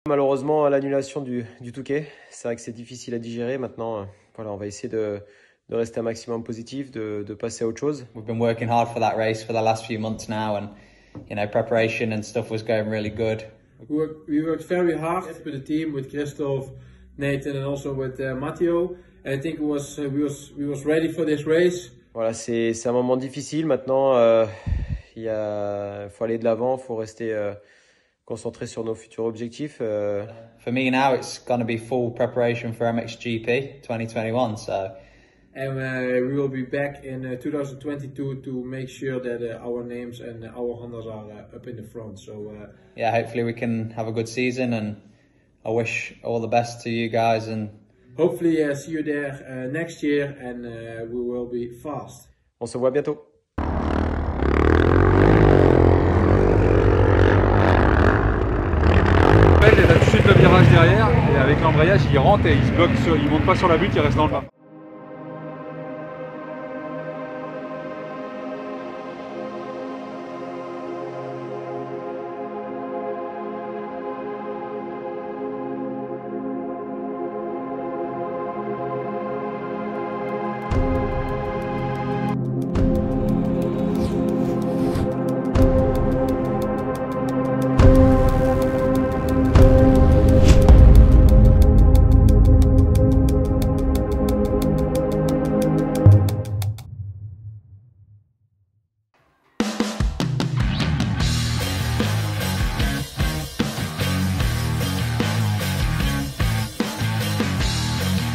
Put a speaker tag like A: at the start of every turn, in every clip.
A: Malheureusement, l'annulation du Touquet, c'est vrai que c'est difficile à digérer. Maintenant, voilà, on va essayer de rester un maximum positif, de passer à autre chose.
B: We've been working hard for that race for the last few months now, and preparation and stuff was going really good.
C: We worked very hard with the team, with Christophe, Nathan, and also with Matteo. And I think we was ready for this race.
A: Voilà, c'est un moment difficile. Maintenant, faut aller de l'avant, faut rester concentré sur nos futurs objectifs.
B: For me now, it's going to be full preparation for MXGP 2021. So.
C: And we will be back in 2022 to make sure that our names and our Hondas are up in the front. So
B: yeah, hopefully we can have a good season, and I wish all the best to you guys. And
C: hopefully see you there next year, and we will be fast.
A: On se voit bientôt.
D: Il a tout de suite le virage derrière, et avec l'embrayage il rentre et il se bloque, il monte pas sur la butte, il reste dans le bas.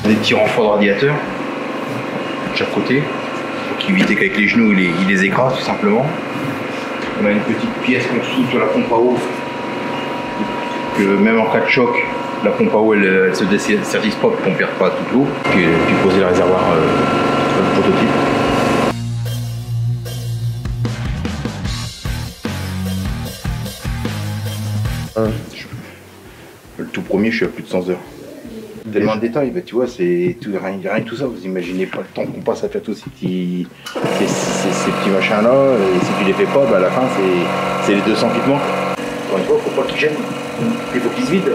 E: Des petits renforts de radiateurs de chaque côté pour éviter qu'avec les genoux il les écrase tout simplement. On a une petite pièce qu'on soude sur la pompe à eau, que même en cas de choc, la pompe à eau elle se desservisse pas pour qu'on ne perde pas toute l'eau. Puis poser le réservoir le prototype. Le tout premier, je suis à plus de 100 heures. Tellement de détails, bah, tu vois, c'est rien que tout ça, vous imaginez pas le temps qu'on passe à faire tous ces petits machins là, et si tu les fais pas, bah, à la fin c'est les 200 qui te manquent. Encore une fois, faut pas qu'ils gênent, il faut qu'ils se vident.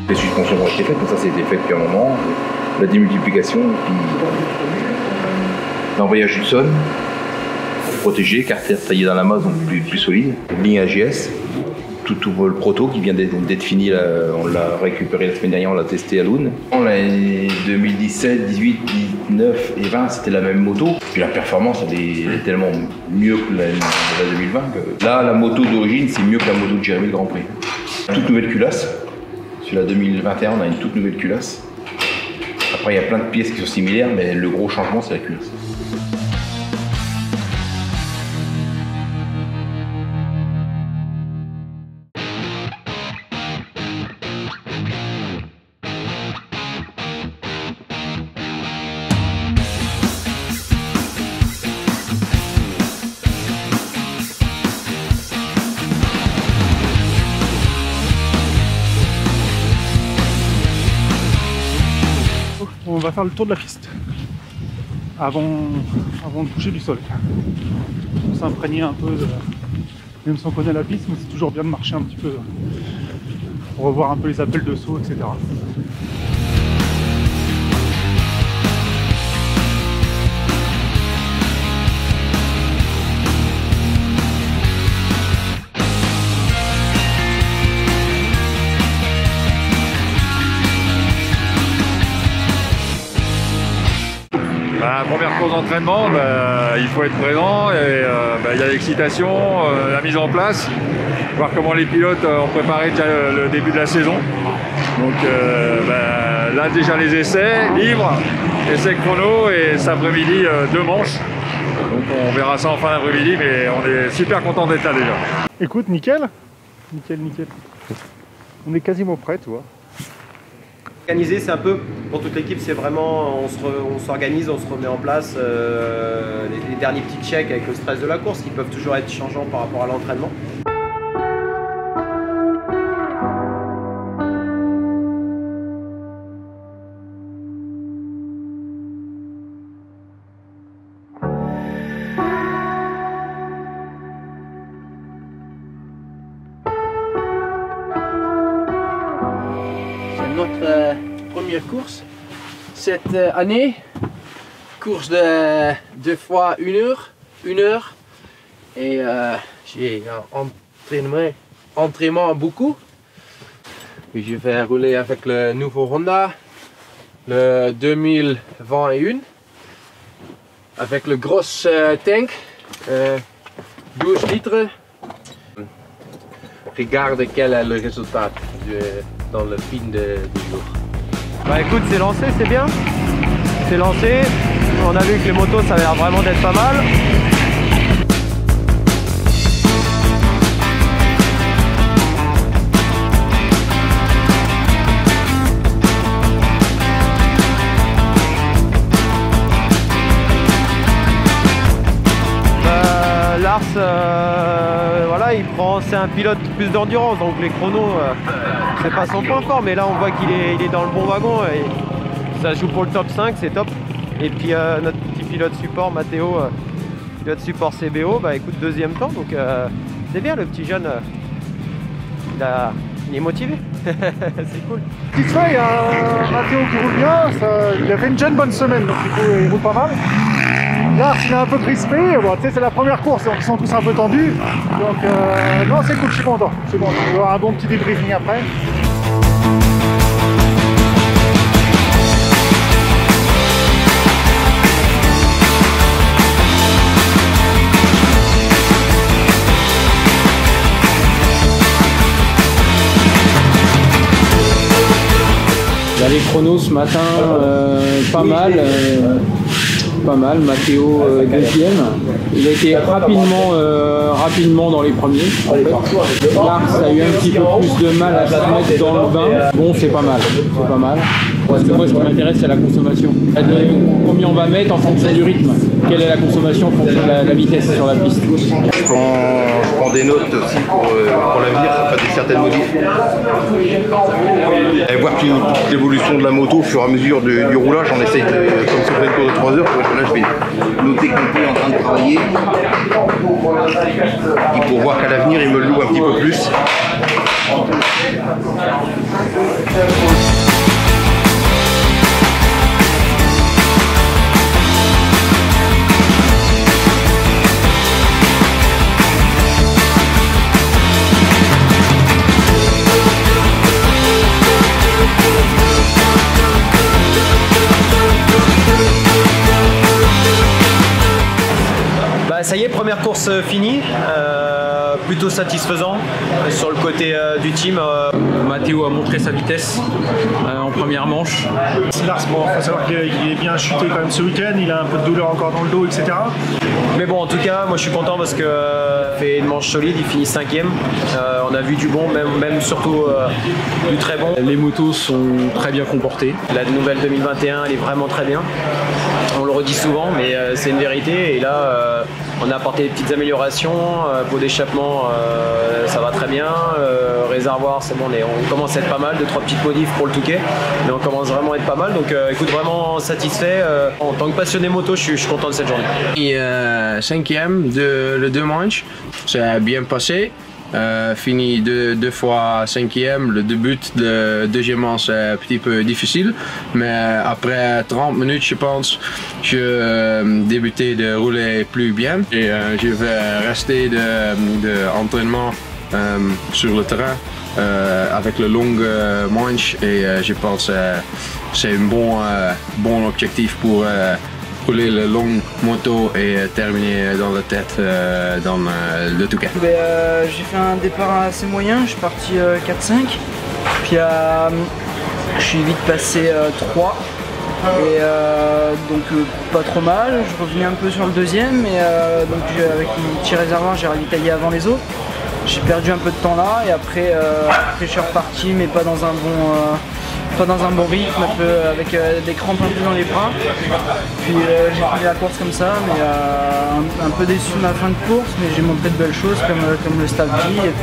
E: Les suspensions ont été faites, mais ça c'était fait depuis un moment, la démultiplication, et puis l'envoyage du sol. Protégé, carter taillé dans la masse, donc plus solide. Ligne AGS, tout le proto qui vient d'être fini, là, on l'a récupéré la semaine dernière, on l'a testé à Loun. L'année 2017, 18, 19 et 20, c'était la même moto. Puis la performance, elle est tellement mieux que la 2020. Que là, la moto d'origine, c'est mieux que la moto de Jérémy le Grand Prix. Toute nouvelle culasse. Sur la 2021, on a une toute nouvelle culasse. Après, il y a plein de pièces qui sont similaires, mais le gros changement, c'est la culasse.
D: On va faire le tour de la piste avant de bouger du sol. On s'imprégner un peu, même si on connaît la piste, mais c'est toujours bien de marcher un petit peu pour revoir un peu les appels de saut, etc. Première course d'entraînement, il faut être présent, et il y a l'excitation, la mise en place, voir comment les pilotes ont préparé déjà le début de la saison. Donc là déjà les essais, livres, essais chrono, et cet après-midi 2 manches. Donc on verra ça en fin d'après-midi, mais on est super content d'être là déjà. Écoute, nickel. On est quasiment prêt, tu vois.
A: Organiser, c'est un peu, pour toute l'équipe, c'est vraiment, on s'organise, on se remet en place, les derniers petits checks avec le stress de la course qui peuvent toujours être changeants par rapport à l'entraînement.
F: notre première course cette année. Course de 2 fois 1 heure. Et j'ai entraînement beaucoup. Et je vais rouler avec le nouveau Honda, le 2021, avec le gros tank, 12 litres. Regarde quel est le résultat dans le fin du jour.
A: Bah écoute, c'est lancé, c'est bien. C'est lancé. On a vu que les motos, ça a l'air vraiment d'être pas mal. Lars, voilà, c'est un pilote plus d'endurance, donc les chronos, c'est pas son point fort, mais là on voit qu'il est dans le bon wagon et ça joue pour le top 5, c'est top. Et puis notre petit pilote support, Matteo, pilote support CBO, bah écoute, deuxième temps, donc c'est bien, le petit jeune, il est motivé, c'est cool.
G: Petite feuille, Matteo qui roule bien, il a fait une déjà bonne semaine, donc il roule pas mal. Là, il est un peu crispé, bon, c'est la première course, donc ils sont tous un peu tendus. Donc non, c'est cool, je suis content. On va avoir un bon petit débriefing après.
H: Là, les chronos ce matin, pas mal, Matteo deuxième. Il a été rapidement dans les premiers. En fait. Lars a eu un petit peu plus de mal à se mettre dans le bain. Bon, c'est pas mal. Parce que moi, ce qui m'intéresse, c'est la consommation. Combien on va mettre en fonction du rythme. Quelle est la consommation en fonction de la vitesse sur la piste.
E: Je prends des notes aussi pour l'avenir, faire certaines modifs. Et voir toute l'évolution de la moto au fur et à mesure du roulage. On essaye, comme si on fait une course de 3 heures, là je vais noter qu'on est en train de travailler. Et pour voir qu'à l'avenir, il me le loue un petit peu plus.
A: Ça y est, première course finie, plutôt satisfaisant sur le côté du team.
H: Matteo a montré sa vitesse en première manche.
G: Lars, bon, il faut savoir qu'il est bien chuté quand même ce week-end, il a un peu de douleur encore dans le dos, etc.
A: Mais bon, en tout cas, moi je suis content parce que fait une manche solide, il finit 5e. On a vu du bon, même surtout du très bon.
H: Les motos sont très bien comportées.
A: La nouvelle 2021, elle est vraiment très bien. On le redit souvent, mais c'est une vérité. Et là, on a apporté des petites améliorations. Pot d'échappement, ça va très bien. Réservoir, c'est bon, on commence à être pas mal. 2-3 petites modifs pour le Touquet, mais on commence vraiment à être pas mal. Donc écoute, vraiment satisfait. En tant que passionné moto, je suis content de cette journée.
F: Et 5e de le 2 manches, ça a bien passé. Fini 2 fois 5e, le début de deuxième manche c'est un petit peu difficile, mais après 30 minutes je pense, je débutais de rouler plus bien et je vais rester d'entraînement sur le terrain avec le long manche et je pense que c'est un bon objectif pour rouler le long moto et terminer dans la tête dans le Touquet.
I: J'ai fait un départ assez moyen, je suis parti 4-5, puis je suis vite passé 3 et donc pas trop mal, je revenais un peu sur le deuxième et donc avec mon petit réservoir j'ai ravitaillé avant les autres. J'ai perdu un peu de temps là et après je suis reparti mais pas dans un bon rythme, un peu avec des crampes un peu dans les bras. Puis j'ai pris la course comme ça, mais un peu déçu de ma fin de course, mais j'ai montré de belles choses comme le staff dit. Et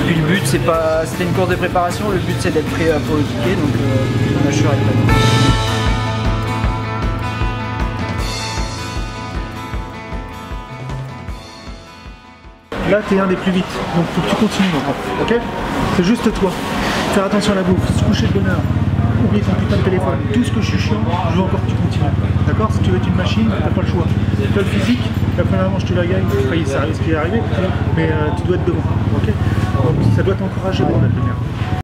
I: puis le but, c'était une course de préparation, le but c'est d'être prêt pour le Touquet, donc je suis arrêté.
G: Là, tu es un des plus vite, donc faut que tu continues maintenant, ok? C'est juste toi. faire attention à la bouffe, se coucher de bonne heure, oublie ton putain de téléphone, tout ce que je suis chiant, je veux encore que tu continues. D'accord? Si tu veux être une machine, t'as pas le choix. Tu as le physique, la première manche tu la gagnes, ça risque d'y arriver, mais tu dois être devant. Ok? Donc ça doit t'encourager, bordel de merde.